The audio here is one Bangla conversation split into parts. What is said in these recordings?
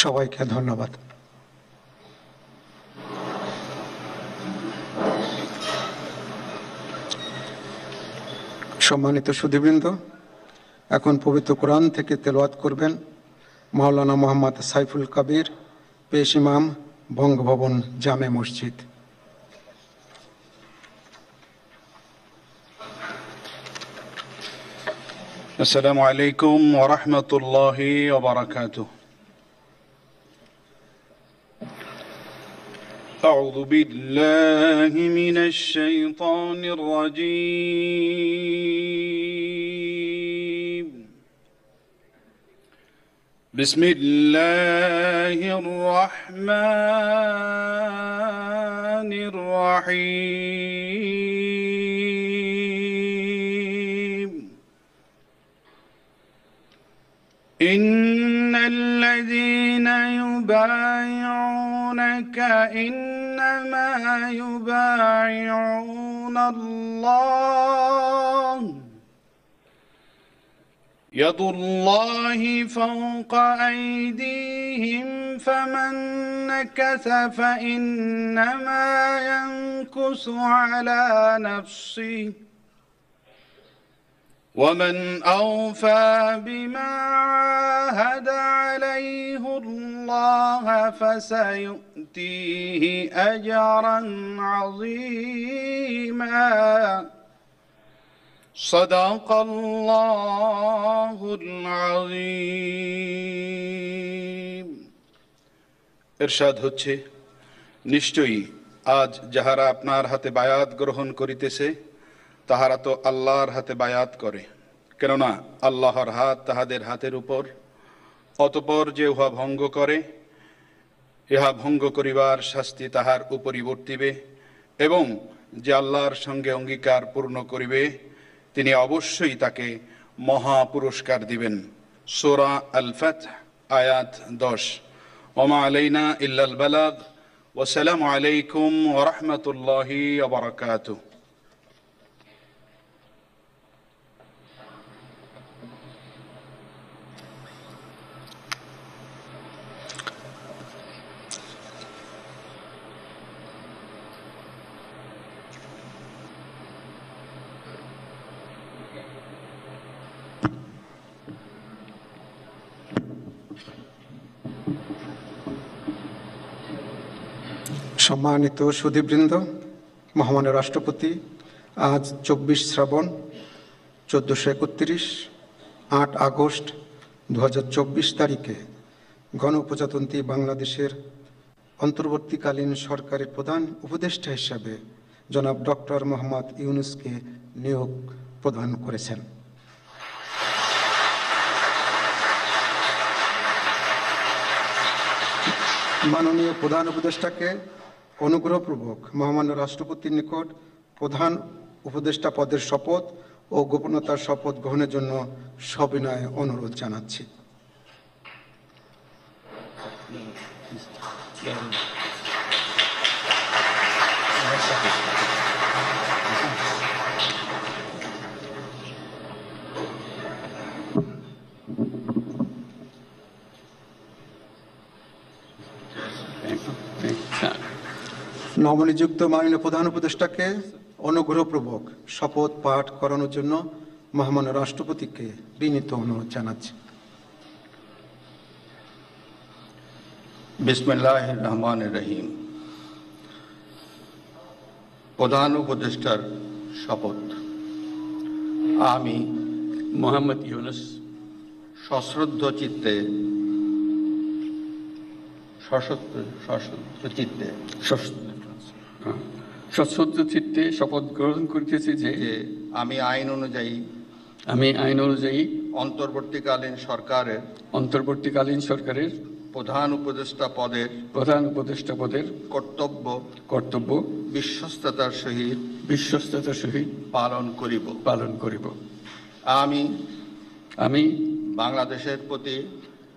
সবাইকে ধন্যবাদ। সম্মানিত সুধীবৃন্দ, এখন পবিত্র কোরআন থেকে তেলাওয়াত করবেন মাওলানা মোহাম্মদ সাইফুল কবির, পেশ ইমাম, বঙ্গভবন জামে মসজিদ। السلام عليكم ورحمة الله وبركاته. أعوذ بالله من الشيطان الرجيم. بسم الله الرحمن الرحيم. إن الذين يبايعونك إنما يبايعون الله يد الله فوق أيديهم فمن نكث فإنما ينكث على نفسه ومن أوفى بما عاهد عليه الله فسيؤتيه أجرا عظيما. صدق الله العظيم. ইরশাদ হচ্ছে, নিশ্চয়ই আজ যাহারা আপনার হাতে বায়াত গ্রহণ করিতেছে তাহারা তো আল্লাহর হাতে বায়াত করে, কেননা আল্লাহর হাত তাহাদের হাতের উপর। অতঃপর যে উহা ভঙ্গ করে, ইহা ভঙ্গ করিবার শাস্তি তাহার উপরই বর্তিবে, এবং যে আল্লাহর সঙ্গে অঙ্গীকার পূর্ণ করিবে তিনি অবশ্যই তাকে মহা পুরস্কার দিবেন। সূরা আল ফাতহ আয়াত 10। ওমা আলাইনা ইল্লাল বালাগ। ওয়াসসালামু আলাইকুম ওয়া রাহমাতুল্লাহি ওয়া বারাকাতুহু। সম্মানিত সুধীবৃন্দ, মহামান্য রাষ্ট্রপতি আজ 24 শ্রাবণ 1431 8 আগস্ট 2024 তারিখে গণপ্রজাতন্ত্রী বাংলাদেশের অন্তর্বর্তীকালীন সরকারের প্রধান উপদেষ্টা হিসাবে জনাব ডক্টর মোহাম্মদ ইউনূসকে নিয়োগ প্রদান করেছেন। মাননীয় প্রধান উপদেষ্টাকে অনুগ্রহপূর্বক মহামান্য রাষ্ট্রপতির নিকট প্রধান উপদেষ্টা পদের শপথ ও গোপনীয়তার শপথ গ্রহণের জন্য সবিনয়ে অনুরোধ জানাচ্ছি। নবনিযুক্ত মাননীয় প্রধান উপদেষ্টাকে অনুগ্রহপূর্বক শপথ পাঠ করানোর জন্য মহামান্য রাষ্ট্রপতিকে বিনীত অনুরোধ জানাচ্ছি। বিসমিল্লাহির রহমানির রহিম। প্রধান উপদেষ্টার শপথ। আমি মোহাম্মদ ইউনূস সশ্রদ্ধ চিত্তে সশ্রদ্ধ চিত্তে শপথ গ্রহণ করিতেছি যে আমি আইন অনুযায়ী অন্তর্বর্তীকালীন সরকারের প্রধান উপদেষ্টা পদের কর্তব্য বিশ্বস্ততার সহিত পালন করিব। আমি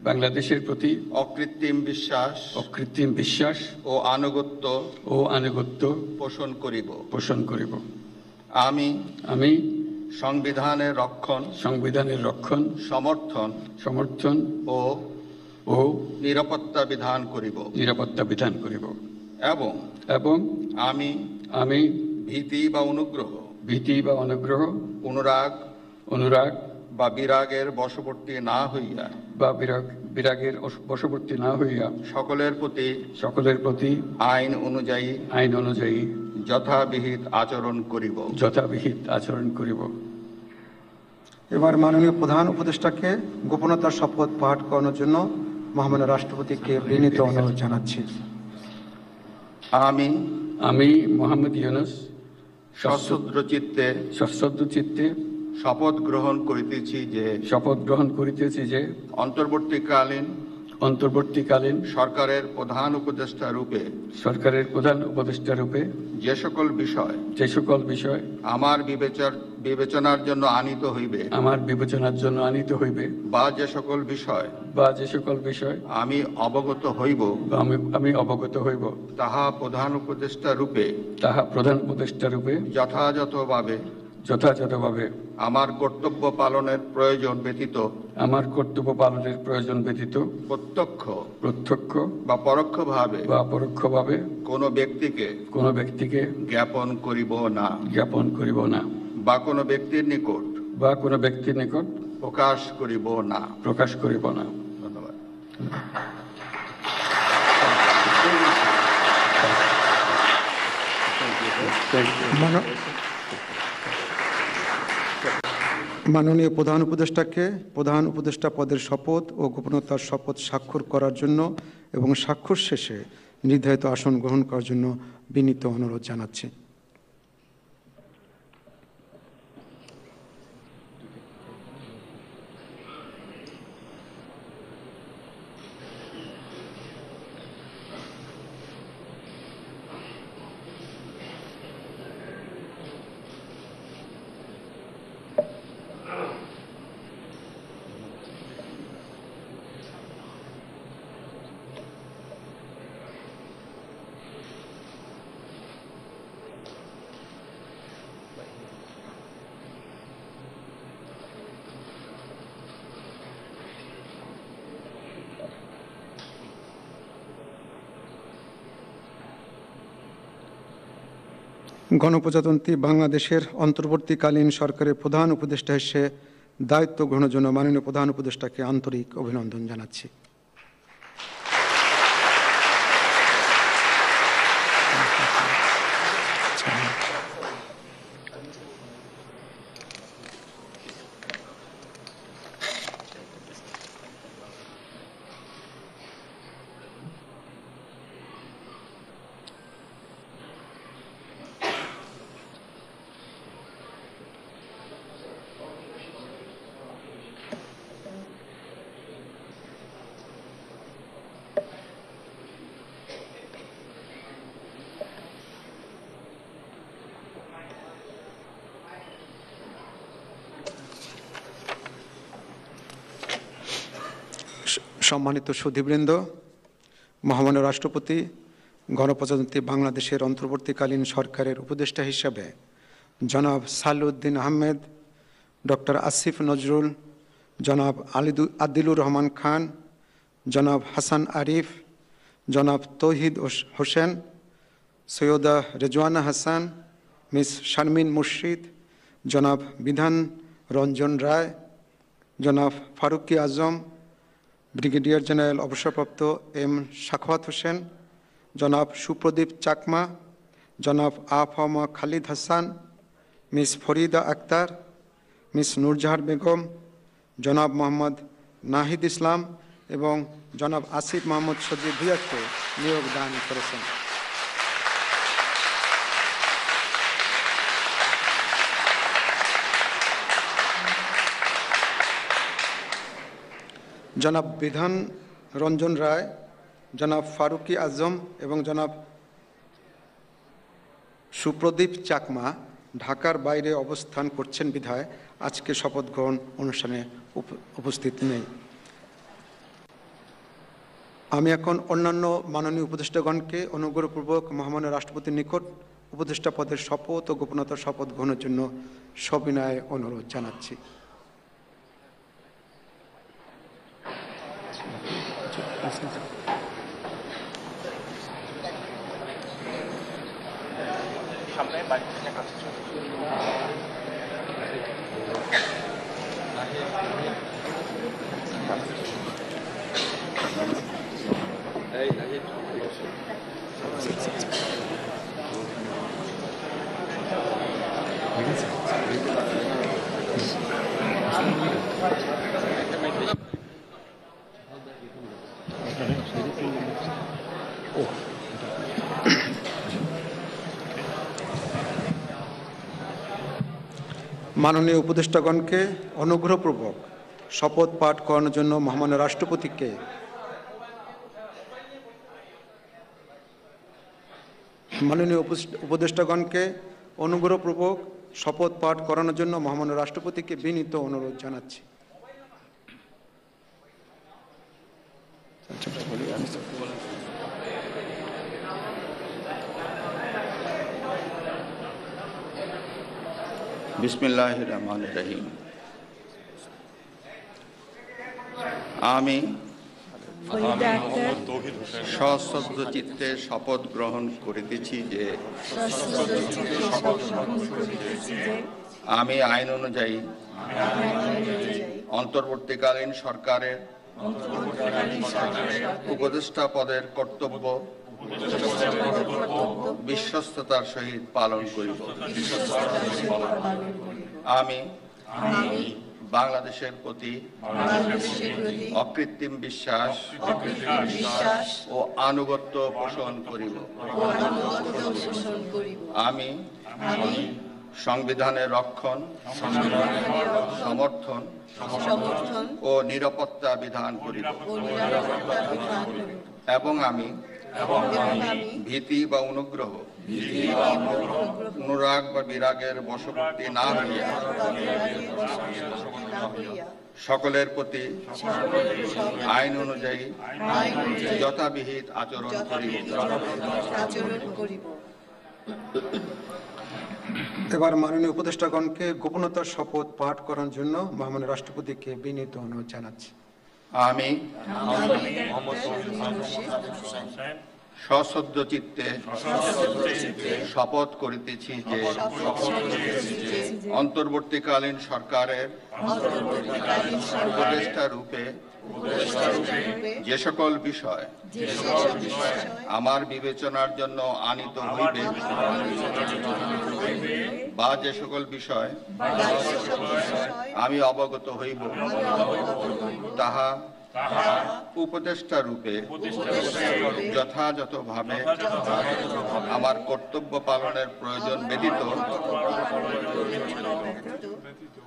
বাংলাদেশের প্রতি অকৃত্রিম বিশ্বাস ও আনুগত্য পোষণ করিব। আমি সংবিধানের রক্ষণ সমর্থন ও নিরাপত্তা বিধান করিব নিরাপত্তা বিধান করিব এবং এবং আমি আমি ভীতি বা অনুগ্রহ ভীতি বা অনুগ্রহ অনুরাগ বা বিরাগের বশবর্তী না হইয়া বা বিরাগের বশবর্তী না হইয়া সকলের প্রতি আইন অনুযায়ী যথাবিহিত আচরণ করিব। এবার মাননীয় প্রধান উপদেষ্টাকে গোপনতার শপথ পাঠ করানোর জন্য মহামান্য রাষ্ট্রপতিকে বিনীত অনুরোধ জানাচ্ছি। আমি মোহাম্মদ ইউনূস সশ্রদ্ধ চিত্তে শপথ গ্রহণ করিতেছি যে অন্তর্বর্তীকালীন সরকারের প্রধান উপদেষ্টা রূপে যে সকল বিষয় আমার বিবেচনার জন্য আনিত হইবে বা যে সকল বিষয় আমি অবগত হইব তাহা প্রধান উপদেষ্টা রূপে যথাযথভাবে আমার কর্তব্য পালনের প্রয়োজন ব্যতীত প্রত্যক্ষ বা পরোক্ষভাবে কোনো ব্যক্তিকে জ্ঞাপন করিব না বা কোনো ব্যক্তির নিকট প্রকাশ করিব না। ধন্যবাদ। মাননীয় প্রধান উপদেষ্টাকে প্রধান উপদেষ্টা পদের শপথ ও গোপনতার শপথ স্বাক্ষর করার জন্য এবং স্বাক্ষর শেষে নির্ধারিত আসন গ্রহণ করার জন্য বিনীত অনুরোধ জানাচ্ছি। গণপ্রজাতন্ত্রী বাংলাদেশের অন্তর্বর্তীকালীন সরকারের প্রধান উপদেষ্টা হিসেবে দায়িত্ব গ্রহণের জন্য মাননীয় প্রধান উপদেষ্টাকে আন্তরিক অভিনন্দন জানাচ্ছি। সম্মানিত সুধীবৃন্দ, মহামান্য রাষ্ট্রপতি গণপ্রজাতন্ত্রী বাংলাদেশের অন্তর্বর্তীকালীন সরকারের উপদেষ্টা হিসাবে জনাব সালেউদ্দিন আহমেদ, ডক্টর আসিফ নজরুল, জনাব আদিলুর রহমান খান, জনাব হাসান আরিফ, জনাব তৌহিদ হোসেন, সৈয়দা রেজওয়ানা হাসান, মিস শারমিন মুর্শিদ, জনাব বিধান রঞ্জন রায়, জনাব ফারুকি আজম, ব্রিগেডিয়ার জেনারেল অবসরপ্রাপ্ত এম সাখাওয়াত হোসেন, জনাব সুপ্রদীপ চাকমা, জনাব আফম খালিদ হাসান, মিস ফরিদা আক্তার, মিস নূরজাহার বেগম, জনাব মোহাম্মদ নাহিদ ইসলাম এবং জনাব আসিফ মাহমুদ সজিব ভুঁইয়াকে নিয়োগ দান করেছেন। জনাব বিধান রঞ্জন রায়, জনাব ফারুকি আজম এবং জনাব সুপ্রদীপ চাকমা ঢাকার বাইরে অবস্থান করছেন বিধায় আজকে শপথ গ্রহণ অনুষ্ঠানে উপস্থিত নেই। আমি এখন অন্যান্য মাননীয় উপদেষ্টাগণকে অনুগ্রহপূর্বক মহামান্য রাষ্ট্রপতির নিকট উপদেষ্টা পদের শপথ ও গোপনতার শপথ গ্রহণের জন্য সবিনয়ে অনুরোধ জানাচ্ছি। মাননীয় উপদেষ্টাগণকে অনুগ্রহপূর্বক শপথ পাঠ করানোর জন্য মহামান্য রাষ্ট্রপতিকে মাননীয় উপদেষ্টাগণকে অনুগ্রহপূর্বক শপথ পাঠ করানোর জন্য মহামান্য রাষ্ট্রপতিকে বিনীত অনুরোধ জানাচ্ছি। বিসমিল্লাহির রহমানির রহিম। আমি সশ্রদ্ধ চিত্তে শপথ গ্রহণ করিতেছি যে আমি আইন অনুযায়ী অন্তর্বর্তীকালীন সরকারের উপদেষ্টা পদের কর্তব্য বিশ্বস্ততার সহিত পালন করিব। আমি বাংলাদেশের প্রতি অকৃত্রিম বিশ্বাস ও আনুগত্য পোষণ করিব। আমি সংবিধানের রক্ষণ, সমর্থন ও নিরাপত্তা বিধান করিব এবং আমি ভীতি বা অনুগ্রহ, অনুরাগ বা বিরাগের বশবর্তী না হইয়া সকলের প্রতি আইন অনুযায়ী যথাবিহিত আচরণ করিব। এবার মাননীয় উপদেষ্টাগণকে গোপনতার শপথ পাঠ করার জন্য মহামান্য রাষ্ট্রপতিকে বিনীত অনুরোধ জানাচ্ছি। আমি সশ্রদ্ধ চিত্তে শপথ করিতেছি যে অন্তর্বর্তীকালীন সরকারের উপদেষ্টা রূপে যে সকল বিষয় আমার বিবেচনার জন্য আনিত হইবে বা যে সকল বিষয় আমি অবগত হইব তাহা উপদেষ্টা রূপে যথাযথভাবে আমার কর্তব্য পালনের প্রয়োজন ব্যতীত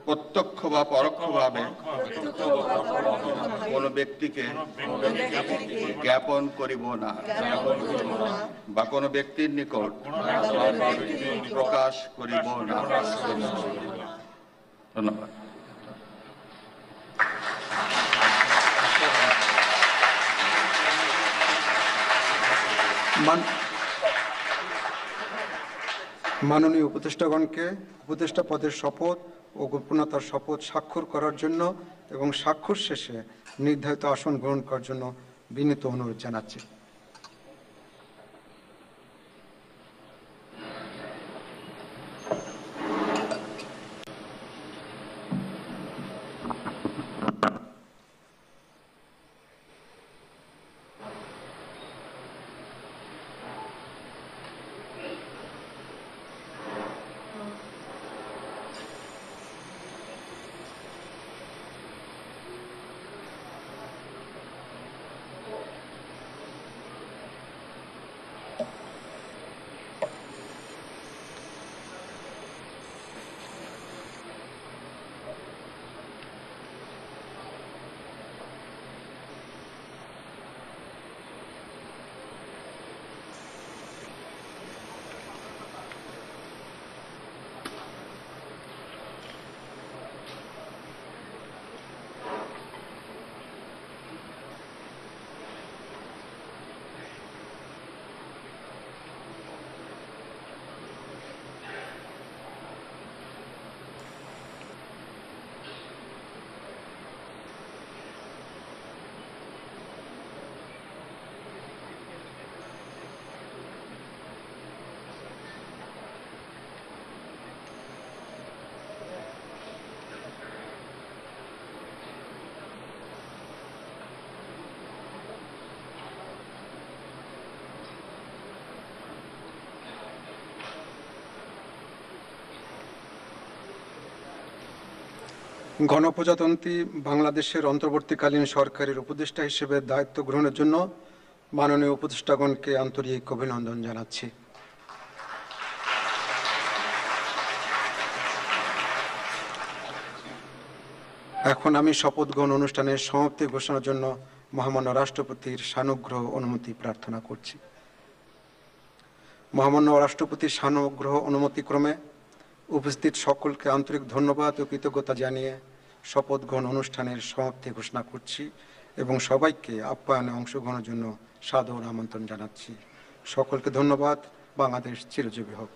প্রত্যক্ষ বা পরোক্ষভাবে কোনো ব্যক্তিকে জ্ঞাপন করিব না বা কোনো ব্যক্তির নিকট প্রকাশ করিব না। ধন্যবাদ। মাননীয় উপদেষ্টাগণকে উপদেষ্টা পদের শপথ ও গোপনতার শপথ স্বাক্ষর করার জন্য এবং স্বাক্ষর শেষে নির্ধারিত আসন গ্রহণ করার জন্য বিনীত অনুরোধ জানাচ্ছি। গণপ্রজাতন্ত্রী বাংলাদেশের অন্তর্বর্তীকালীন সরকারের উপদেষ্টা হিসেবে দায়িত্ব গ্রহণের জন্য মাননীয় উপদেষ্টাগণকে আন্তরিক অভিনন্দন জানাচ্ছি। এখন আমি শপথ গ্রহণ অনুষ্ঠানের সমাপ্তি ঘোষণার জন্য মহামান্য রাষ্ট্রপতির সানুগ্রহ অনুমতি প্রার্থনা করছি। মহামান্য রাষ্ট্রপতির সানুগ্রহ অনুমতিক্রমে উপস্থিত সকলকে আন্তরিক ধন্যবাদ ও কৃতজ্ঞতা জানিয়ে শপথ গ্রহণ অনুষ্ঠানের সমাপ্তি ঘোষণা করছি এবং সবাইকে আপ্যায়নে অংশগ্রহণের জন্য সাদর আমন্ত্রণ জানাচ্ছি। সকলকে ধন্যবাদ। বাংলাদেশ চিরজীবী হোক।